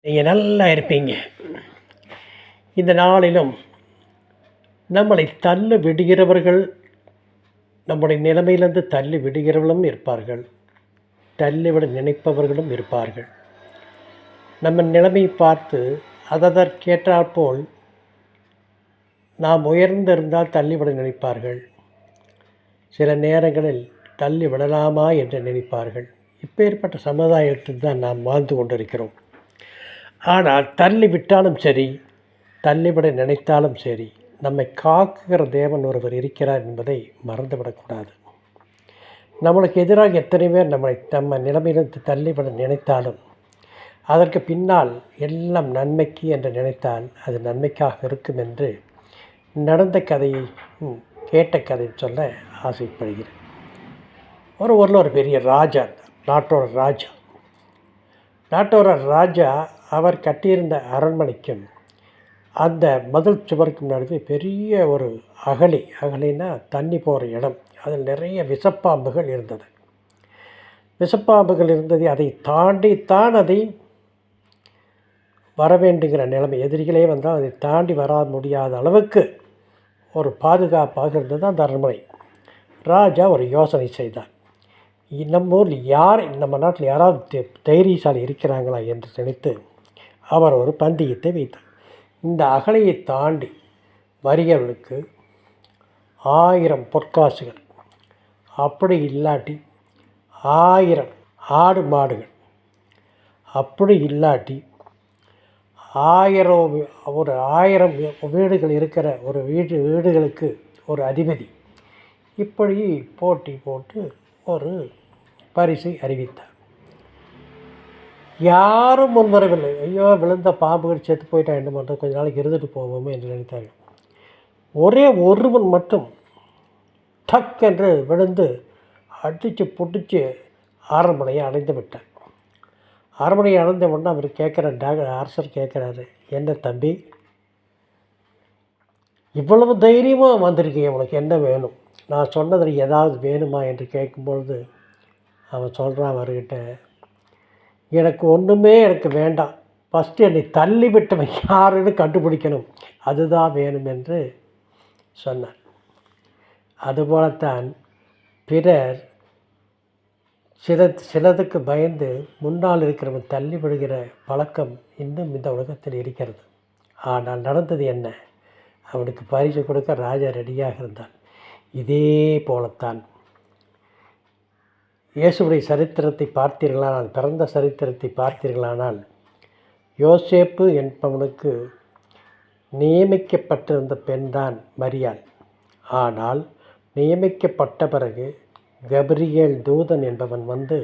நீங்கள் நல்லா இருப்பீங்க. இந்த நாளிலும் நம்மளை தள்ளி விடுகிறவர்கள், நம்முடைய நிலைமையிலிருந்து தள்ளி விடுகிறவர்களும் இருப்பார்கள், தள்ளிவிட நினைப்பவர்களும் இருப்பார்கள். நம்ம நிலைமையை பார்த்து அதற்கேற்றாற்போல் நாம் உயர்ந்திருந்தால் தள்ளிவிட நினைப்பார்கள். சில நேரங்களில் தள்ளி விடலாமா என்று நினைப்பார்கள். இப்பேற்பட்ட சமுதாயத்தில் தான் நாம் வாழ்ந்து கொண்டிருக்கிறோம். ஆனால் தள்ளி விட்டாலும் சரி, தள்ளிவிட நினைத்தாலும் சரி, நம்மை காக்குகிற தேவன் ஒருவர் இருக்கிறார் என்பதை மறந்துவிடக்கூடாது. நம்மளுக்கு எதிராக எத்தனை பேர் நம்ம நிலைமையிலிருந்து தள்ளிவிட நினைத்தாலும் அதற்கு பின்னால் எல்லாம் நன்மைக்கு என்று நினைத்தால் அது நன்மைக்காக இருக்கும் என்று நடந்த கதையை கேட்ட கதை சொல்ல ஆசைப்படுகிறேன். ஒரு ஊரில் ஒரு பெரிய ராஜா, நாட்டோட ராஜா அவர் கட்டியிருந்த அரண்மனைக்கும் அந்த மதில் சுவருக்கும் நடுவே பெரிய ஒரு அகழினா தண்ணி போகிற இடம். அதில் நிறைய விஷப்பாம்புகள் இருந்தது. அதை தாண்டித்தான் அதை வர வேண்டுங்கிற நிலைமை. எதிரிகளே வந்தால் அதை தாண்டி வர முடியாத அளவுக்கு ஒரு பாதுகாப்பாக இருந்தது அந்த அரண்மனை. ராஜா ஒரு யோசனை செய்தார். நம்ம ஊரில் நம்ம நாட்டில் யாராவது தைரியசாலி இருக்கிறாங்களா என்று நினைத்து அவர் ஒரு பந்தயத்தை வைத்தார். இந்த அகலையை தாண்டி வருகிறவர்களுக்கு 1000 பொற்காசுகள், அப்படி இல்லாட்டி 1000 ஆடு மாடுகள், அப்படி இல்லாட்டி 1000 வீடுகள் இருக்கிற ஒரு வீடுகளுக்கு ஒரு அதிபதி, இப்படி போட்டி போட்டு ஒரு பரிசை அறிவித்தார். யாரும் முன்வரவில்லை. ஐயோ, விழுந்த பாம்புகள் செத்து போயிட்டா என்ன பண்ணுறது, கொஞ்ச நாளைக்கு இருந்துட்டு போவோமே என்று நினைத்தார்கள். ஒரே ஒருவன் மட்டும் டக் என்று விழுந்து அடித்து புடிச்சு அரண்மனையை அடைந்து விட்டார். அரண்மனையை அடைந்த உடனே அவர் அரசர் கேட்குறாரு, என்ன தம்பி, இவ்வளவு தைரியமாக வந்திருக்கீங்க, உனக்கு என்ன வேணும், நான் சொன்னதில் ஏதாவது வேணுமா என்று கேட்கும்பொழுது அவன் சொல்கிறான் அவர்கிட்ட, எனக்கு எனக்கு வேண்டாம், ஃபஸ்ட்டு என்னை தள்ளி விட்டவன் யாருன்னு கண்டுபிடிக்கணும், அதுதான் வேணும் என்று சொன்னார். அதுபோலத்தான் பிறர் சிலதுக்கு பயந்து முன்னால் இருக்கிறவன் தள்ளி விடுகிற பழக்கம் இன்னும் இந்த உலகத்தில் இருக்கிறது. ஆனால் நடந்தது என்ன, அவனுக்கு பரிசு கொடுக்க ராஜா ரெடியாக இருந்தான். இதே போலத்தான் இயேசுவுடைய சரித்திரத்தை பார்த்தீர்களானால், பிறந்த சரித்திரத்தை பார்த்தீர்களானால், யோசேப்பு என்பவனுக்கு நியமிக்கப்பட்டிருந்த பெண்தான் மரியாள். ஆனால் நியமிக்கப்பட்ட பிறகு கபிரியேல் தூதன் என்பவன் வந்து,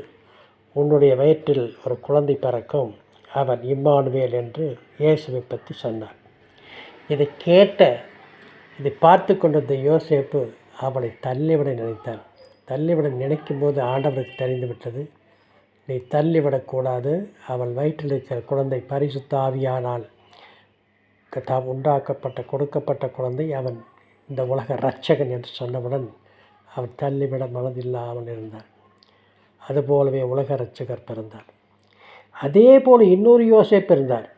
உன்னுடைய வயிற்றில் ஒரு குழந்தை பிறக்கும், அவன் இம்மானுவேல் என்று இயேசுவை பற்றி சொன்னார். இதை பார்த்து கொண்டிருந்த யோசேப்பு அவளை தள்ளிவிட நினைத்தான். தள்ளிவிட நினைக்கும்போது ஆண்டவருக்கு தெரிந்துவிட்டது, நீ தள்ளிவிடக்கூடாது, அவள் வயிற்றில் இருக்கிற குழந்தை பரிசுத்த ஆவியானால் கொடுக்கப்பட்ட குழந்தை, அவன் இந்த உலக இரட்சகன் என்று சொன்னவுடன் அவன் தள்ளிவிட மனதில்லாமல் இருந்தான். அதுபோலவே உலக இரட்சகர் பிறந்தார். அதே போல் இன்னொரு யோசேப்பு இருந்தார்.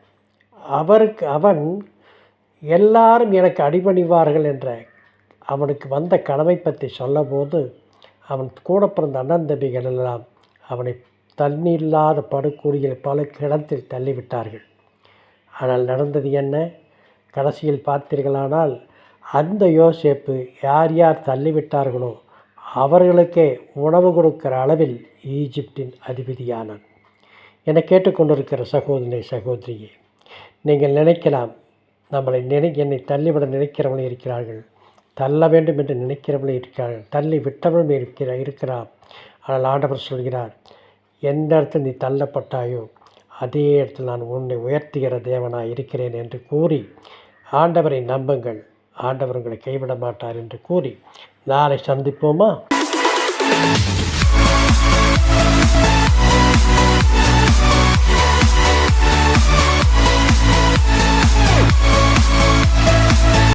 அவன் எல்லாரும் எனக்கு அடிபணிவார்கள் என்ற அவனுக்கு வந்த கடமை பற்றி சொல்லபோது, அவன் கூட பிறந்த அண்ணன் தம்பிகள் எல்லாம் அவனை தண்ணீரில்லாத படுகூடியில் பல கிடத்தில் தள்ளிவிட்டார்கள். ஆனால் நடந்தது என்ன, கடைசியில் பார்த்தீர்களானால் அந்த யோசேப்பு யார் தள்ளிவிட்டார்களோ அவர்களுக்கே உணவு கொடுக்கிற அளவில் ஈஜிப்டின் அதிபதியானான். என்னை கேட்டுக்கொண்டிருக்கிற சகோதரியே, நீங்கள் நினைக்கலாம், என்னை தள்ளிவிட நினைக்கிறவர்கள் இருக்கிறார்கள், தள்ள வேண்டும் என்று நினைக்கிறவர்களே இருக்கிறார்கள், தள்ளி விட்டவர்களும் இருக்கிறார். ஆனால் ஆண்டவர் சொல்கிறார், எந்த இடத்தில் நீ தள்ளப்பட்டாயோ அதே இடத்தில் நான் உன்னை உயர்த்துகிற தேவனாய் இருக்கிறேன் என்று கூறி ஆண்டவரை நம்புங்கள், ஆண்டவர் உங்களை கைவிட மாட்டார் என்று கூறி நாளை சந்திப்போமா?